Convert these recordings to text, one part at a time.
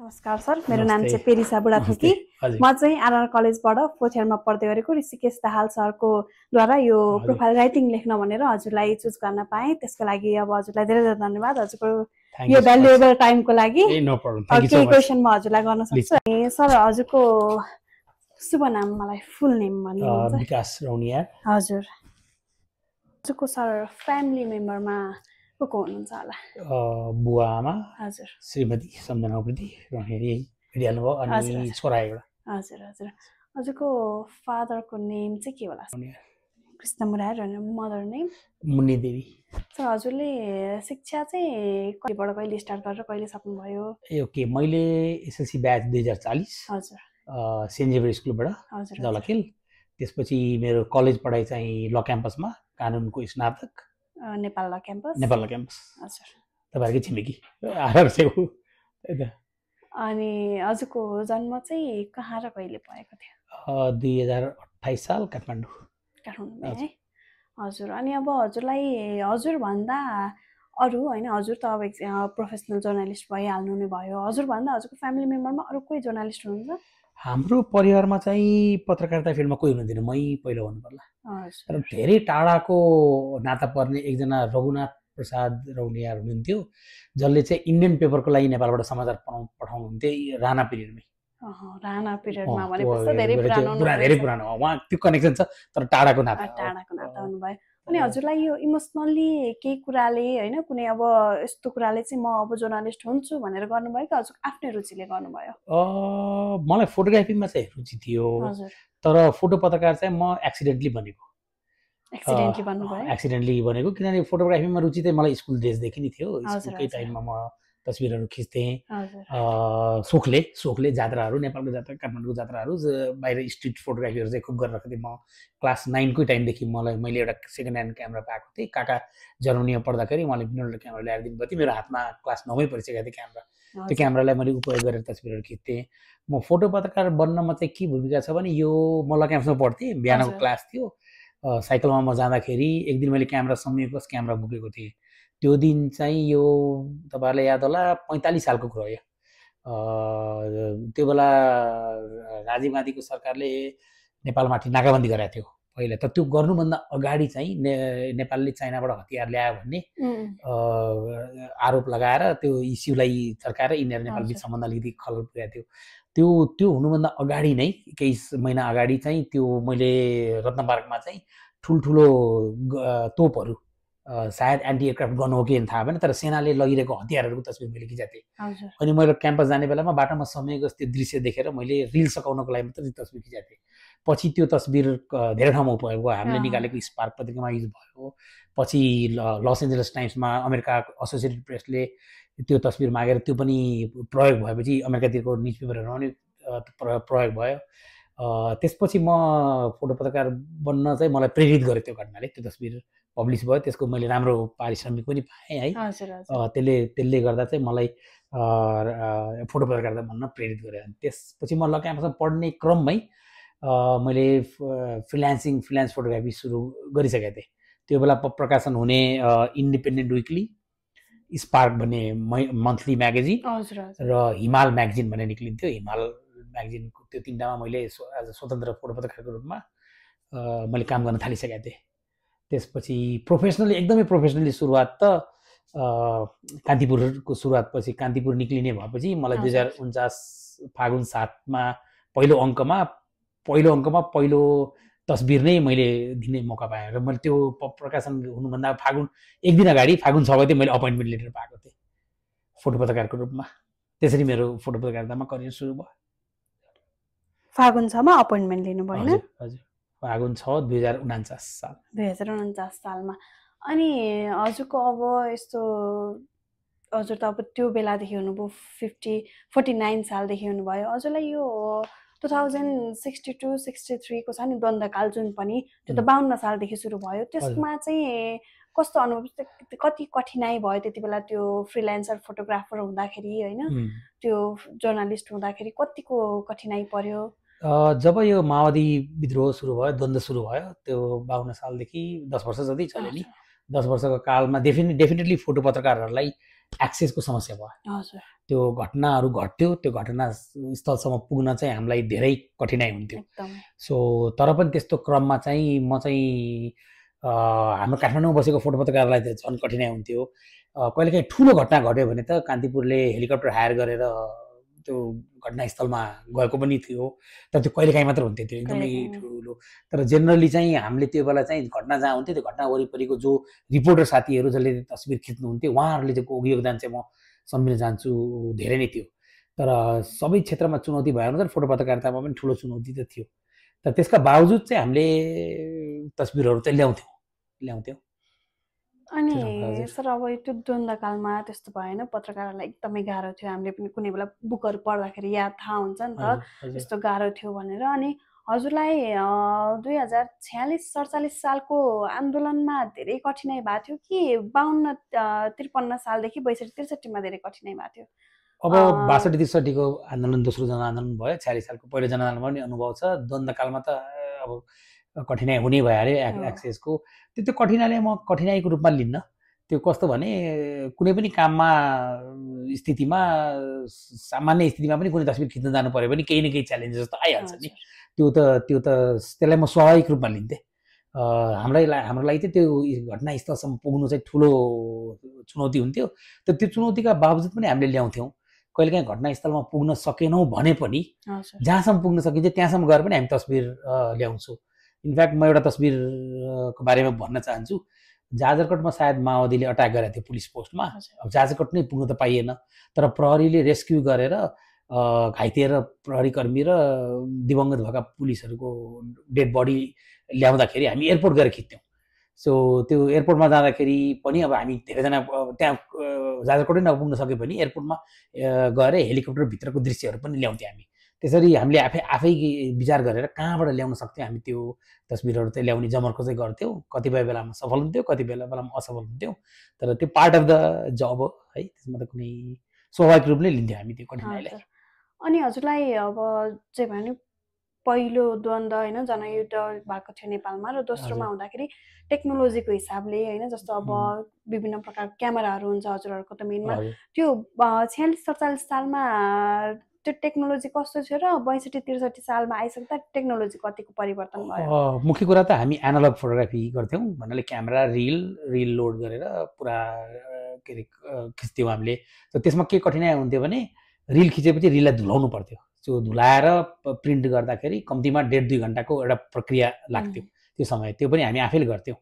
नमस्कार सर, मेरो नाम नमस्ते। चाहिँ पेरिसा बुढाथोकी। हजुर म चाहिँ आरआर कलेजबाट फोर्थ इयरमा पढ्दै गरेको ऋषिकेश दाहाल सरको द्वारा यो हजुर प्रोफाइल राइटिङ लेख्न भनेर हजुरलाई चुज गर्न पाएँ। त्यसको लागि अब हजुरलाई धेरै धेरै धन्यवाद। हजुरको थ्याङ्क यो यू सो मच। भ्यालुएबल टाइमको लागि ए no problem, thank you so केही मच। क्वेसन म हजुरलाई गर्न प्लिज। सक्छु। अनि सर हजुरको शुभ नाम मलाई फुल नेम भनिदिनुहुन्छ? विकास रौनिया। हजुर। हजुरको सर फ्यामिली मेम्बरमा को हुनुहुन्छ होला? बुवा आमा हजुर श्रीमती सम्झना उप्रेती रौनिया भेटिहाल्नुभयो, अनि हजुर छोरा एउटा हजुर हजुर। हजुरको फादरको नेम चाहिँ के होला? रौनिया, कृष्ण मुरार। र mother name? Munni Devi. Sir हजुरले शिक्षा चाहिँ कहिलेबाट कहिले स्टार्ट गरेर कहिले सक्नुभयो? ए ओके, मैले एसएलसी ब्याच 2040 हजुर सेन्ट जेभियर स्कुलबाट हजुर हजुर जलखेल। त्यसपछि मेरो कलेज पढाइ चाहिँ ल क्याम्पसमा, कानुनको स्नातक, नेपाल ल क्याम्पस। नेपाल ल क्याम्पस, हजुर। तपाईँहरूकै छिमेकी आरआर छेउ। अनि हजुरको जन्म चाहिँ कहाँ र कहिले भएको थियो? 2028 साल काठमाडौँ। काठमाडौँमै है? हजुर। अनि अब हजुरलाई हजुरभन्दा अरू होइन, हजुर त अब प्रोफेसनल जर्नलिस्ट भइहाल्नु नै भयो, हजुरभन्दा हजुरको फ्यामिली मेम्बरमा अरू कोही जर्नलिस्ट हुनुहुन्छ? हाम्रो परिवारमा चाहिँ पत्रकारिता फिल्डमा कोही हुनुहुँदैन, मै पहिलो भन्नु पर्ला। हजुर र धेरै टाढाको नाता पर्ने एकजना रघुनाथ प्रसाद रौनिया हुनुहुन्थ्यो, जसले चाहिँ इन्डियन पेपरको लागि नेपालबाट समाचार पठाउनुहुन्थ्यो राणा पिरियडमै। राणा पिरियडमा त्यो भनेपछि त धेरै पुरानो धेरै पुरानो हो, उहाँ त्यो कनेक्सन छ, तर टाढाको नाता हो। टाढाको नाता हुनुभयो। अनि हजुरलाई यो इमोसनल्ली केही कुराले होइन, कुनै अब यस्तो कुराले चाहिँ म अब जर्नलिस्ट हुन्छु भनेर गर्नुभयो कि हजुर आफ्नै रुचिले गर्नुभयो? मलाई फोटोग्राफीमा चाहिँ रुचि थियो, हजुर तर फोटो पत्रकार चाहिँ म एक्सिडेन्टली बनेको। एक्सिडेन्टली भन्नुभयो? एक्सिडेन्टली बनेको, किनभने फोटोग्राफीमा रुचि चाहिँ मलाई स्कुल डेजदेखि नै थियो। स्कुलकै हजुर। टाइममा म तस्बिरहरू खिच्थेँ। हजुर सोखले जात्राहरू, नेपालको जात्रा, काठमाडौँको जात्राहरू, बाहिर स्ट्रिट फोटोग्राफीहरू चाहिँ खुब गरिरहेको थिएँ। म क्लास 9कै टाइमदेखि मैले एउटा सेकेन्ड ह्यान्ड क्यामेरा पाएको थिएँ। काका जर्मनीमा पढ्दाखेरि उहाँले बिनोल्ड क्यामेरा ल्याएर दिनुभएको थियो। मेरो हातमा क्लास 9मै परिसकेको थिएँ क्यामेरा। त्यो क्यामेरालाई मैले उपयोग गरेर तस्बिरहरू खिच्थेँ। म फोटो पत्रकार बन्नमा चाहिँ के भूमिका छ भने, यो म ल क्याम्पसमा पढ्थेँ, बिहानको क्लास थियो, साइकलमा म जाँदाखेरि एक दिन मैले क्यामेरा संयोगवश क्यामेरा बोकेको थिएँ। त्यो दिन चाहिँ यो तपाईँहरूलाई याद होला, 45 सालको कुरा हो यो। त्यो बेला राजीव गान्धीको सरकारले नेपालमाथि नाकाबन्दी गराएको थियो पहिला। त त्यो गर्नुभन्दा अगाडि चाहिँ नेपालले चाइनाबाट हतियार ल्यायो भन्ने आरोप लगाएर त्यो इस्युलाई चर्काएर यिनीहरू नेपाल बिच सम्बन्ध अलिकति खलल पुगेको थियो। त्यो हुनुभन्दा अगाडि नै केही महिना अगाडि चाहिँ त्यो मैले रत्न पार्कमा चाहिँ ठुल्ठुलो तोपहरू, सायद एन्टी एयरक्राफ्ट गन हो कि थाहा भएन, तर सेनाले लगिरहेको हतियारहरूको तस्बिर मैले खिचेको थिएँ। अनि मैले क्याम्पस जाने बेलामा बाटोमा समयगत त्यो दृश्य देखेर मैले रिल सकाउनको लागि मात्रै त्यो तस्बिर खिचेको थिएँ। पछि त्यो तस्बिर धेरै ठाउँमा उपयोग भयो, हामीले निकालेको स्पार्क पत्रिकामा युज भयो। पछि लस एन्जलस टाइम्समा अमेरिका एसोसिएटेड प्रेसले त्यो तस्बिर मागेर त्यो पनि प्रयोग भएपछि अमेरिकातिरको न्युज पेपरहरूमा पनि प्रयोग भयो। त्यसपछि म फोटो पत्रकार बन्न चाहिँ मलाई प्रेरित गर्यो त्यो घटनाले। त्यो तस्बिर पब्लिस भयो, त्यसको मैले राम्रो पारिश्रमिक पनि पाएँ है। त्यसले गर्दा चाहिँ मलाई फोटो पत्रकारिता बन्न प्रेरित गर्यो। त्यसपछि म ल क्याम्पसमा पढ्ने क्रममै मैले फ्रिलान्स फोटोग्राफी सुरु गरिसकेको थिएँ। त्यो बेला प्रकाशन हुने इन्डिपेन्डेन्ट विकली, स्पार्क भन्ने मन्थली म्यागजिन र हिमाल म्यागजिन भन्ने निक्लिन्थ्यो। हिमाल म्यागजिनको त्यो तिनवटामा मैले एज अ स्वतन्त्र फोटो पत्रकारको रूपमा मैले काम गर्न थालिसकेको थिएँ। त्यसपछि एकदमै प्रोफेसनली सुरुवात त कान्तिपुरको सुरुवात, पछि कान्तिपुर निक्लिने भएपछि मलाई 2049 फागुन 7मा पहिलो अङ्कमा पहिलो तस्बिर नै मैले दिने मौका पाएँ। र मैले त्यो प्रकाशन हुनुभन्दा एक दिन अगाडि फागुन 6 गते मैले अपोइन्टमेन्ट लेटर पाएको थिएँ फोटो पत्रकारको रूपमा। त्यसरी मेरो फोटो पत्रकारितामा करियर सुरु भयो। फागुन 6मा अपोइन्टमेन्ट लिनुभयो होइन? हजुर, फागुन 6 2049 साल। 2049 सालमा। अनि हजुरको अब यस्तो, हजुर त अब त्यो बेलादेखि हुनुभयो, 49 सालदेखि हुनुभयो। हजुरलाई यो 2062-63 को छ नि द्वन्द्वकाल, जुन पनि त्यो त 52 सालदेखि सुरु भयो, त्यसमा चाहिँ कस्तो अनुभव, कति कठिनाइ भयो त्यति बेला त्यो फ्रिल्यान्सर फोटोग्राफर हुँदाखेरि होइन, त्यो जर्नलिस्ट हुँदाखेरि कतिको कठिनाइ पर्यो? जब यो माओवादी विद्रोह सुरु भयो, द्वन्द्व सुरु भयो, त्यो 52 सालदेखि 10 वर्ष जति चल्यो नि। 10 वर्षको कालमा डेफिनेटली फोटो पत्रकारहरूलाई एक्सेसको समस्या भयो। हजुर त्यो घटनाहरू घट्थ्यो, त्यो घटना स्थलसम्म पुग्न चाहिँ हामीलाई धेरै कठिनाइ हुन्थ्यो। एकदमै सो तर पनि त्यस्तो क्रममा चाहिँ म चाहिँ हाम्रो काठमाडौँमा बसेको फोटो पत्रकारलाई त झन् कठिनाइ हुन्थ्यो। कहिलेकाहीँ ठुलो घटना घट्यो भने त कान्तिपुरले हेलिकप्टर हायर गरेर त्यो घटनास्थलमा गएको पनि थियो, तर त्यो कहिलेकाहीँ मात्र हुन्थ्यो, त्यो एकदमै ठुलो। तर जेनरली चाहिँ हामीले त्यो बेला चाहिँ घटना जहाँ हुन्थ्यो त्यो घटना वरिपरिको जो रिपोर्टर साथीहरू जसले तस्बिर खिच्नुहुन्थ्यो उहाँहरूले चाहिँ योगदान चाहिँ म सम्झिन चाहन्छु, धेरै नै थियो। तर सबै क्षेत्रमा चुनौती भए अनुसार फोटो पत्रकारितामा पनि ठुलो चुनौती त थियो। तर त्यसका बावजुद चाहिँ हामीले तस्बिरहरू चाहिँ ल्याउँथ्यौँ। अनि सर अब त्यो द्वन्द्वकालमा त्यस्तो भएन, पत्रकारहरूलाई एकदमै गाह्रो थियो, हामीले पनि कुनै बेला बुकहरू पढ्दाखेरि याद थाहा हुन्छ नि त त्यस्तो गाह्रो थियो भनेर। अनि हजुरलाई 2046-47 सालको आन्दोलनमा धेरै कठिनाइ भएको थियो कि 52-53 सालदेखि 62-63मा धेरै कठिनाइ भएको थियो? अब 62-63को आन्दोलन दोस्रो जनआन्दोलन भयो, 46 सालको पहिलो जनआन्दोलनमा पनि अनुभव छ। द्वन्द्वकालमा त अब कठिनाइ हुने भइहाल्यो एक्सेसको। त्यो कठिनाइलाई म कठिनाइको रूपमा लिन्न। त्यो कस्तो भने कुनै पनि काममा स्थितिमा सामान्य स्थितिमा पनि कुनै तस्बिर खिच्न जानु पर्यो भने केही न केही च्यालेन्जेस त आइहाल्छ नि। त्यसलाई म स्वाभाविक रूपमा लिन्थेँ। हाम्रो लागि चाहिँ त्यो घटनास्थलसम्म पुग्नु चाहिँ ठुलो चुनौती हुन्थ्यो। तर त्यो चुनौतीका बावजुद पनि हामीले ल्याउँथ्यौँ। कहिलेकाहीँ घटनास्थलमा पुग्न सकेनौँ भने पनि जहाँसम्म पुग्न सकिन्छ त्यहाँसम्म गएर पनि हामी तस्बिर ल्याउँछौँ। इनफ्याक्ट म एउटा तस्बिरको बारेमा भन्न चाहन्छु। जाजरकोटमा सायद माओवादीले अट्याक गरेको थियो पुलिस पोस्टमा। अब जाजरकोट नै पुग्न त पाइएन, तर प्रहरीले रेस्क्यु गरेर घाइते र प्रहरी कर्मी र दिवंगत भएका पुलिसहरूको डेड बडी ल्याउँदाखेरि हामी एयरपोर्ट गएर खिच्थ्यौँ। सो त्यो एयरपोर्टमा जाँदाखेरि पनि अब हामी धेरैजना त्यहाँ जाजरकोटै नपुग्न सके पनि एयरपोर्टमा गएर हेलिकप्टरभित्रको दृश्यहरू पनि ल्याउँथ्यौँ हामी। त्यसरी हामीले आफै विचार गरेर कहाँबाट ल्याउन सक्थ्यौँ हामी त्यो तस्बिरहरू चाहिँ ल्याउने जमर्को चाहिँ गर्थ्यौँ। कतिपय बेलामा सफल हुन्थ्यो, कतिपय बेलामा असफल हुन्थ्यौँ, तर त्यो पार्ट अफ द जब हो है। त्यसमा त कुनै स्वाभाविक रूपले लिन्थ्यौँ हामी त्यो कठिनाइलाई। अनि हजुरलाई अब चाहिँ भने पहिलो द्वन्द्व होइन जनयुद्ध भएको थियो नेपालमा, र दोस्रोमा हुँदाखेरि टेक्नोलोजीको हिसाबले होइन, जस्तो अब विभिन्न प्रकारको क्यामेराहरू हुन्छ हजुरहरूको त मेनमा, त्यो 46-47 सालमा त्यो टेक्नोलोजी कस्तो थियो र 62-63 सालमा आइसक्दा टेक्नोलोजी कतिको परिवर्तन भयो? मुख्य कुरा त हामी एनालग फोटोग्राफी गर्थ्यौँ भन्नाले क्यामेरा रिल लोड गरेर पुरा के अरे खिच्थ्यौँ हामीले। त त्यसमा के कठिनाइ हुन्थ्यो भने रिल खिचेपछि रिललाई धुलाउनु पर्थ्यो। त्यो धुलाएर प्रिन्ट गर्दाखेरि कम्तीमा 1.5-2 घन्टाको एउटा प्रक्रिया लाग्थ्यो त्यो समय। त्यो पनि हामी आफैले गर्थ्यौँ।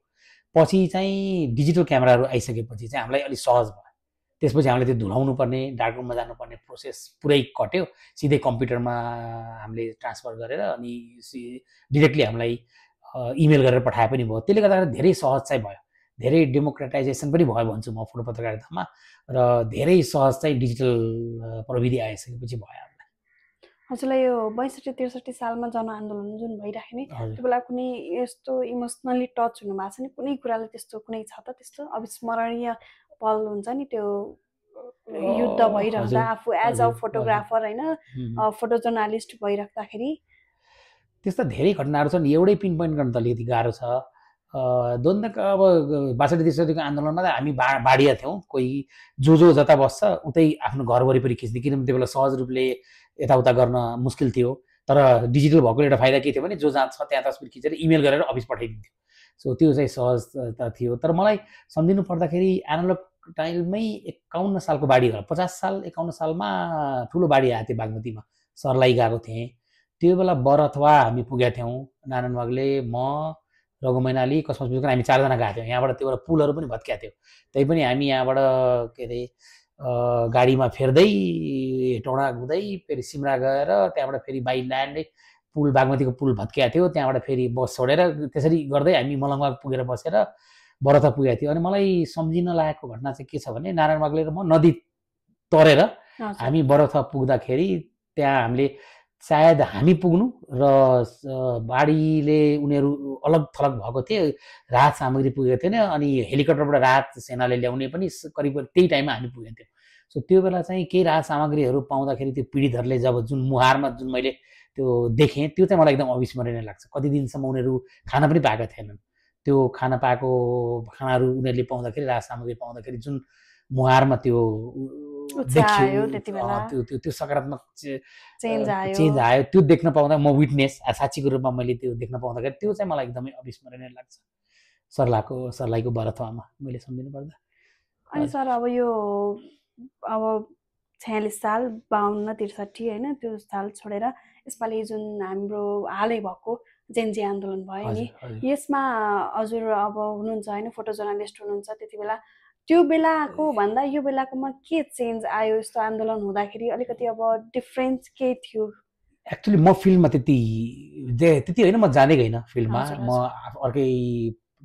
पछि चाहिँ डिजिटल क्यामेराहरू आइसकेपछि चाहिँ हामीलाई अलिक सहज भयो। त्यसपछि हामीले त्यो धुलाउनु पर्ने, डार्क रुममा जानुपर्ने प्रोसेस पुरै कट्यो। सिधै कम्प्युटरमा हामीले ट्रान्सफर गरेर अनि डिरेक्टली हामीलाई इमेल गरेर पठाए पनि भयो। त्यसले गर्दाखेरि धेरै सहज चाहिँ भयो, धेरै डेमोक्रेटाइजेसन पनि भयो भन्छु म फोटो पत्रकारितामा। र धेरै सहज चाहिँ डिजिटल प्रविधि आइसकेपछि भयो। हजुरलाई यो 62-63 सालमा जनआन्दोलन जुन भइराख्यो नि, त्यो बेला कुनै यस्तो इमोसनली टच हुनु भएको छ नि, कुनै कुराले त्यस्तो कुनै छ त त्यस्तो अविस्मरणीय पल हुन्छ नि त्यो युद्ध भइरहँदा आफू एज अ फोटोग्राफर होइन, फोटो जर्नालिस्ट भइराख्दाखेरि? त्यस्ता धेरै घटनाहरू छन्, एउटै पिन पोइन्ट गर्न त अलिकति गाह्रो छ। द्वन्द्वका अब 62-63को आन्दोलनमा त हामी बाडिया थियौँ। कोही जो जता बस्छ उतै आफ्नो घर वरिपरि खिच्ने, किनभने त्यो बेला सहज रूपले यताउता गर्न मुस्किल थियो। तर डिजिटल भएको एउटा फाइदा के थियो भने जो जहाँ छ त्यहाँ तस्बिर खिचेर इमेल गरेर अफिस पठाइदिन्थ्यो। सो त्यो चाहिँ सहजता थियो। तर मलाई सम्झिनु पर्दाखेरि एनालग टाइममै 51 सालको बाढी भयो। 51 सालमा ठुलो बाढी आएको थियो बागमतीमा, सर्लाही गएको थिएँ। त्यो बेला बरथवा हामी पुगेका थियौँ, नारायण वाग्ले, म, रघु मैनाली, कसमस विश्वकर्मा, हामी 4 जना गएको थियौँ। यहाँबाट त्यो बेला पुलहरू पनि भत्किएको थियो। त्यही पनि हामी यहाँबाट के अरे गाडीमा फेर्दै हेटौँडा हुँदै फेरि सिमरा गएर त्यहाँबाट फेरि बाई ल्यान्ड पुल, बागमतीको पुल भत्किएको थियो, त्यहाँबाट फेरि बस छोडेर त्यसरी गर्दै हामी मलङ्गवा पुगेर बसेर बरथा पुगेको थियो। अनि मलाई सम्झिन लागेको घटना चाहिँ के छ भने नारायण वाग्ले र म नदी तरेर हामी बरथा पुग्दाखेरि त्यहाँ हामीले सायद हामी पुग्नु र बाढीले उनीहरू अलग थलग भएको थिए, राहत सामग्री पुगेको थिएन। अनि हेलिकप्टरबाट राहत सेनाले ल्याउने पनि करिब त्यही टाइममा हामी पुगेको थियौँ। सो त्यो बेला चाहिँ केही राहत सामग्रीहरू पाउँदाखेरि त्यो पीडितहरूले जब जुन मुहारमा जुन मैले त्यो देखेँ, त्यो चाहिँ मलाई एकदम अविस्मरणीय लाग्छ। कति दिनसम्म उनीहरू खाना पनि पाएका थिएनन्। त्यो खाना पाएको खानाहरू उनीहरूले पाउँदाखेरि, राहत सामग्री पाउँदाखेरि जुन मुहारमा त्यो उत्साह देखियो, त्यति बेला त्यो सकारात्मक चेन्ज चेन्ज आयो। त्यो देख्न पाउँदा म विटनेस साक्षीको रूपमा मैले त्यो देख्न पाउँदाखेरि त्यो चाहिँ मलाई एकदमै अविस्मरणीय लाग्छ सर्लाहीको भरतवामा मैले सम्झिनु पर्दा। अनि सर अब यो अब 46 साल 52-63 होइन त्यो साल छोडेर यसपालि जुन हाम्रो हालै भएको जेन्जी आन्दोलन भयो नि, यसमा हजुर अब हुनुहुन्छ होइन, फोटो जर्नलिस्ट हुनुहुन्छ, त्यति बेला त्यो बेलाको भन्दा यो बेलाकोमा के चेन्ज आयो यस्तो आन्दोलन हुँदाखेरि? अलिकति अब डिफ्रेन्स के थियो? एक्चुअली म फिल्डमा त्यति होइन, म जानेकै होइन फिल्डमा। म अर्कै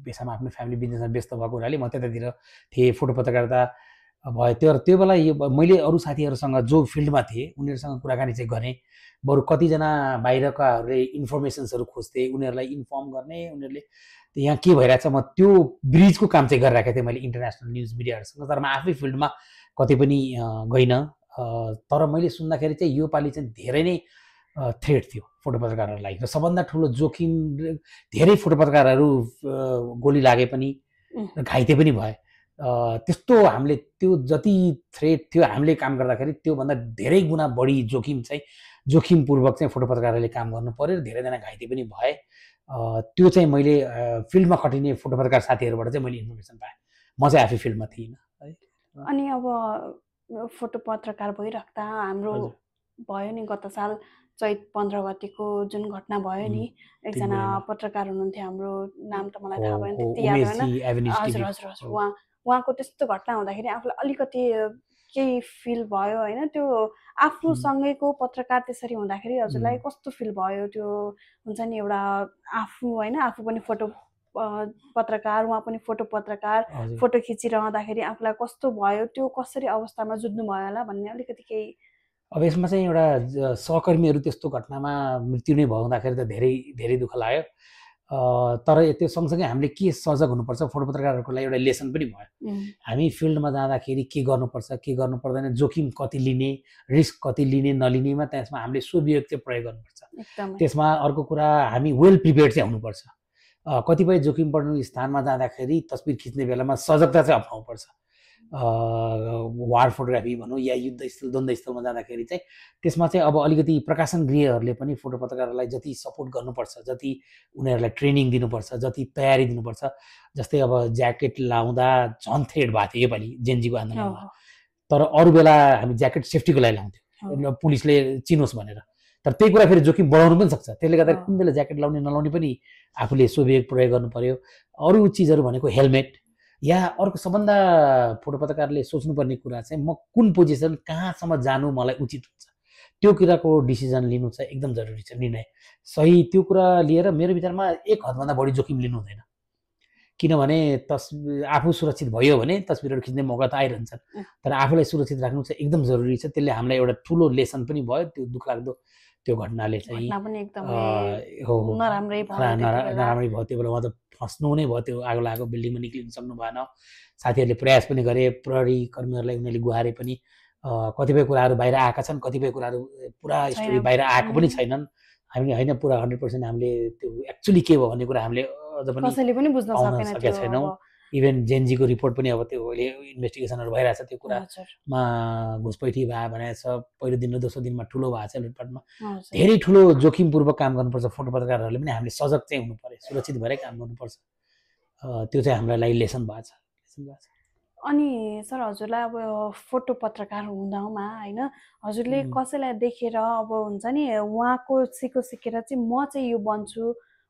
पेसामा आफ्नो फ्यामिली बिजनेसमा व्यस्त भएको हुनाले म त्यतातिर थिएँ, फोटो पत्रकारिता भयो। त्यो बेला यो मैले अरू साथीहरूसँग जो फिल्डमा थिए उनीहरूसँग कुराकानी चाहिँ गरेँ। बरु कतिजना बाहिरकाहरूले इन्फर्मेसन्सहरू खोज्थे, उनीहरूलाई इन्फर्म गर्ने, उनीहरूले यहाँ के भइरहेछ, म त्यो ब्रिजको काम चाहिँ गरिरहेको थिएँ मैले इन्टरनेसनल न्युज मिडियाहरूसँग। तर म आफै फिल्डमा कतै पनि गइनँ। तर मैले सुन्दाखेरि चाहिँ यो पालि चाहिँ धेरै नै थ्रेट थियो फोटो पत्रकारहरूलाई र सबभन्दा ठुलो जोखिम, धेरै फोटो पत्रकारहरू गोली लागे पनि घाइते पनि भए। त्यस्तो हामीले त्यो जति थ्रेट थियो हामीले काम गर्दाखेरि त्योभन्दा धेरै गुणा बढी जोखिमपूर्वक चाहिँ फोटो पत्रकारहरूले काम गर्नु पर्यो, धेरैजना घाइते पनि भए। त्यो चाहिँ मैले फिल्डमा खटिने फोटो पत्रकार साथीहरूबाट चाहिँ मैले इन्फर्मेसन पाएँ। म चाहिँ आफै फिल्डमा थिइनँ है। अनि अब फोटो पत्रकार भइराख्दा हाम्रो भयो नि गत साल चैत 15 गतिको जुन घटना भयो नि, एकजना पत्रकार हुनुहुन्थ्यो, हाम्रो नाम त मलाई थाहा भएन त्यति याद भएन। हजुर हजुर हजुर, उहाँको त्यस्तो घटना हुँदाखेरि आफूलाई अलिकति केही फिल भयो होइन? त्यो आफ्नो सँगैको पत्रकार त्यसरी हुँदाखेरि हजुरलाई कस्तो फिल भयो? त्यो हुन्छ नि एउटा आफू होइन, आफू पनि फोटो पत्रकार, उहाँ पनि फोटो पत्रकार, फोटो खिचिरहँदाखेरि आफूलाई कस्तो भयो? त्यो कसरी अवस्थामा जुझ्नु भयो होला भन्ने अलिकति केही? अब यसमा चाहिँ एउटा सहकर्मीहरू त्यस्तो घटनामा मृत्यु नै भयो हुँदाखेरि त धेरै धेरै दुःख लाग्यो। तर त्यो सँगसँगै हामीले के सजग हुनुपर्छ फोटो पत्रकारहरूको लागि एउटा लेसन पनि भयो। हामी फिल्डमा जाँदाखेरि के गर्नुपर्छ, के गर्नु पर्दैन, जोखिम कति लिने, रिस्क कति लिने नलिनेमा त्यसमा हामीले स्वविवेक चाहिँ प्रयोग गर्नुपर्छ। त्यसमा अर्को कुरा हामी वेल प्रिपेयर्ड चाहिँ हुनुपर्छ। कतिपय जोखिम पर्ने स्थानमा जाँदाखेरि तस्बिर खिच्ने बेलामा सजगता चाहिँ अप्नाउनुपर्छ। वार फोटोग्राफी भनौँ या युद्धस्थल द्वन्द्वस्थलमा जाँदाखेरि चाहिँ त्यसमा चाहिँ अब अलिकति प्रकाशन गृहहरूले पनि फोटो पत्रकारलाई जति सपोर्ट गर्नुपर्छ, जति उनीहरूलाई ट्रेनिङ दिनुपर्छ, जति तयारी दिनुपर्छ। जस्तै अब ज्याकेट लाउँदा झन् थ्रेड भएको थियो योपालि जेन्जीको आन्दोलनमा। तर अरू बेला हामी ज्याकेट सेफ्टीको लागि लाउँथ्यौँ, पुलिसले चिनोस् भनेर। तर त्यही कुरा फेरि जोखिम बढाउनु पनि सक्छ। त्यसले गर्दा कुन बेला ज्याकेट लाउने नलाउने पनि आफूले स्वविवेक प्रयोग गर्नु पर्यो। अरू चिजहरू भनेको हेलमेट या अर्को सबभन्दा फोटो पत्रकारले सोच्नुपर्ने कुरा चाहिँ म कुन पोजिसन कहाँसम्म जानु मलाई उचित हुन्छ, त्यो कुराको डिसिजन लिनु चाहिँ एकदम जरुरी छ, निर्णय सही। त्यो कुरा लिएर मेरो विचारमा एक हदभन्दा बढी जोखिम लिनु हुँदैन। किनभने आफू सुरक्षित भयो भने तस्बिरहरू खिच्ने मौका त आइरहन्छन्, तर आफूलाई सुरक्षित राख्नु चाहिँ एकदम जरुरी छ। त्यसले हामीलाई एउटा ठुलो लेसन पनि भयो। त्यो दुःखलाग्दो त्यो घटनाले चाहिँ नराम्रै भयो। त्यो बेला उहाँ त फस्नु नै भयो, त्यो आगो लागेको बिल्डिङमा निक्लिनु सक्नु भएन। साथीहरूले प्रयास पनि गरे, प्रहरी कर्मीहरूलाई उनीहरूले गुहारे पनि। कतिपय कुराहरू बाहिर आएका छन्, कतिपय कुराहरू पुरा स्टोरी बाहिर आएको पनि छैनन्। हामीले होइन पुरा 100% हामीले त्यो एक्चुअली के भयो भन्ने कुरा हामीले अझ पनि बुझ्न सकेका छैनौँ। इभन जेन्जीको रिपोर्ट पनि अब त्यो अहिले इन्भेस्टिगेसनहरू भइरहेछ। त्यो कुरामा घुसपैठी भयो भनेको छ। पहिलो दिन र दोस्रो दिनमा ठुलो भएको छ लुटपाटमा। धेरै ठुलो जोखिमपूर्वक काम गर्नुपर्छ फोटो पत्रकारहरूले पनि। हामीले सजग चाहिँ हुनु पर्यो, सुरक्षित भएरै काम गर्नुपर्छ। त्यो चाहिँ हाम्रो लागि लेसन भएको छ। अनि सर हजुरलाई अब फोटो पत्रकार हुँदामा होइन हजुरले कसैलाई देखेर अब हुन्छ नि उहाँको सिकेर चाहिँ म चाहिँ यो बन्छु,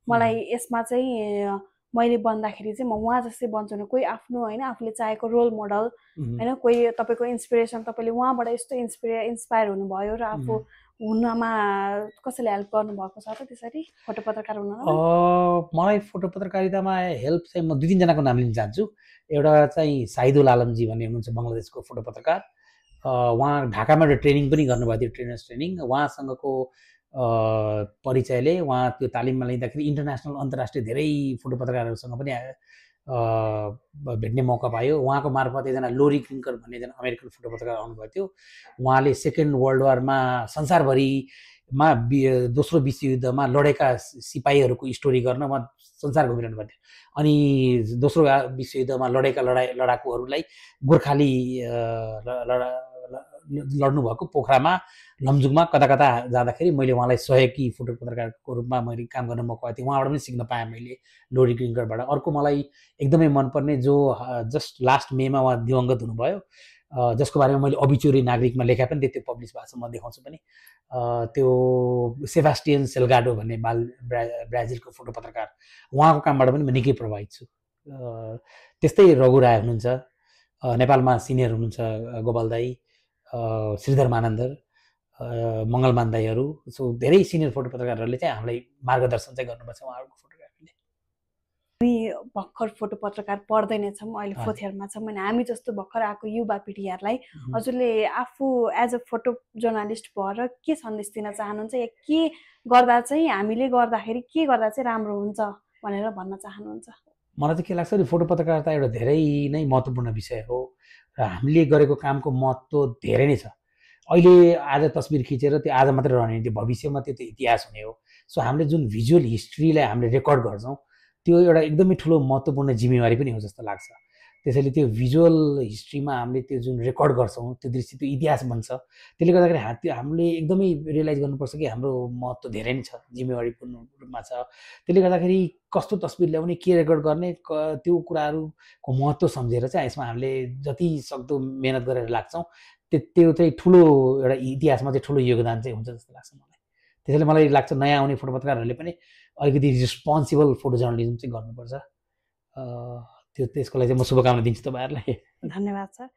मलाई यसमा चाहिँ मैले बन्दाखेरि चाहिँ म उहाँ जस्तै बन्छु भने कोही आफ्नो होइन आफूले चाहेको रोल मोडल होइन कोही तपाईँको इन्सपिरेसन, तपाईँले उहाँबाट यस्तो इन्सपायर हुनुभयो र आफू हुनमा कसैले हेल्प गर्नुभएको छ त त्यसरी फोटो पत्रकार हुनमा? मलाई फोटो पत्रकारितामा हेल्प चाहिँ म 2-3 जनाको नाम लिन चाहन्छु। एउटा चाहिँ साइदुल आलमजी भन्ने हुनुहुन्छ बङ्गलादेशको फोटो पत्रकार। उहाँ ढाकामा एउटा ट्रेनिङ पनि गर्नुभएको थियो, ट्रेनर्स ट्रेनिङ। उहाँसँगको परिचयले उहाँ त्यो तालिममा लिँदाखेरि इन्टरनेसनल अन्तर्राष्ट्रिय धेरै फोटो पत्रकारहरूसँग पनि भेट्ने मौका पायो। उहाँको मार्फत एकजना लोरी क्रिङ्कर भन्ने एकजना अमेरिकन फोटो पत्रकार आउनुभएको थियो। उहाँले सेकेन्ड वर्ल्ड वारमा संसारभरि दोस्रो विश्वयुद्धमा लडेका सिपाहीहरूको स्टोरी गर्न म संसार घुमिरहनु पर्थ्यो। अनि दोस्रो विश्वयुद्धमा लडेका लडाकुहरूलाई गोर्खाली लड्नु भएको पोखरामा लमजुङमा कता कता जाँदाखेरि मैले उहाँलाई सहयोगी फोटो पत्रकारको रूपमा मैले काम गर्न मौका पाएको थिएँ। उहाँबाट पनि सिक्न पाएँ मैले लोरी ग्रिङ्गरबाट। अर्को मलाई एकदमै मनपर्ने जो जस्ट लास्ट मेमा उहाँ दिवंगत हुनुभयो, जसको बारेमा मैले अबिचुरी नागरिकमा लेखा पनि थिएँ, त्यो पब्लिस भएको छ, म देखाउँछु पनि। त्यो सेबास्टियन सेल्गाडो भन्ने ब्राजिलको फोटो पत्रकार, उहाँको कामबाट पनि म निकै प्रभावित छु। त्यस्तै रघु राय हुनुहुन्छ, नेपालमा सिनियर हुनुहुन्छ, गोपाल दाई, श्रीधर मानन्दर, मङ्गलमान दाईहरू। सो धेरै सिनियर फोटो पत्रकारहरूले चाहिँ हामीलाई मार्गदर्शन चाहिँ गर्नुपर्छ उहाँहरूको फोटोग्राफीले। हामी भर्खर फोटो पत्रकार पढ्दैनछौँ, अहिले फोर्थ इयरमा छौँ, अनि हामी जस्तो भर्खर आएको युवा पिँढीहरूलाई हजुरले आफू एज अ फोटो जर्नलिस्ट भएर के सन्देश दिन चाहनुहुन्छ, या के गर्दा चाहिँ हामीले गर्दाखेरि के गर्दा चाहिँ राम्रो हुन्छ भनेर भन्न चाहनुहुन्छ? मलाई चाहिँ के लाग्छ भने फोटो पत्रकारिता एउटा धेरै नै महत्त्वपूर्ण विषय हो र हामीले गरेको कामको महत्त्व धेरै नै छ। अहिले आज तस्बिर खिचेर त्यो आज मात्रै रहने, त्यो भविष्यमा त्यो इतिहास हुने हो। सो हामीले जुन भिजुअल हिस्ट्रीलाई हामीले रेकर्ड गर्छौँ त्यो एउटा एकदमै ठुलो महत्त्वपूर्ण जिम्मेवारी पनि हो जस्तो लाग्छ। त्यसैले त्यो भिजुअल हिस्ट्रीमा हामीले त्यो जुन रेकर्ड गर्छौँ त्यो दृश्य, त्यो इतिहास बन्छ। त्यसले गर्दाखेरि हामीले एकदमै रियलाइज गर्नुपर्छ कि हाम्रो महत्त्व धेरै नै छ, जिम्मेवारीपूर्ण रूपमा छ। त्यसले गर्दाखेरि कस्तो तस्बिर ल्याउने, के रेकर्ड गर्ने, त्यो कुराहरूको महत्त्व सम्झेर चाहिँ यसमा हामीले जति सक्दो मेहनत गरेर लाग्छौँ त्यो चाहिँ ठुलो एउटा इतिहासमा चाहिँ ठुलो योगदान चाहिँ हुन्छ जस्तो लाग्छ मलाई। त्यसैले मलाई लाग्छ नयाँ आउने फोटो पत्रकारहरूले पनि अलिकति रिस्पोन्सिबल फोटो जर्नलिजम चाहिँ गर्नुपर्छ। त्यसको लागि चाहिँ म शुभकामना दिन्छु तपाईँहरूलाई। धन्यवाद सर।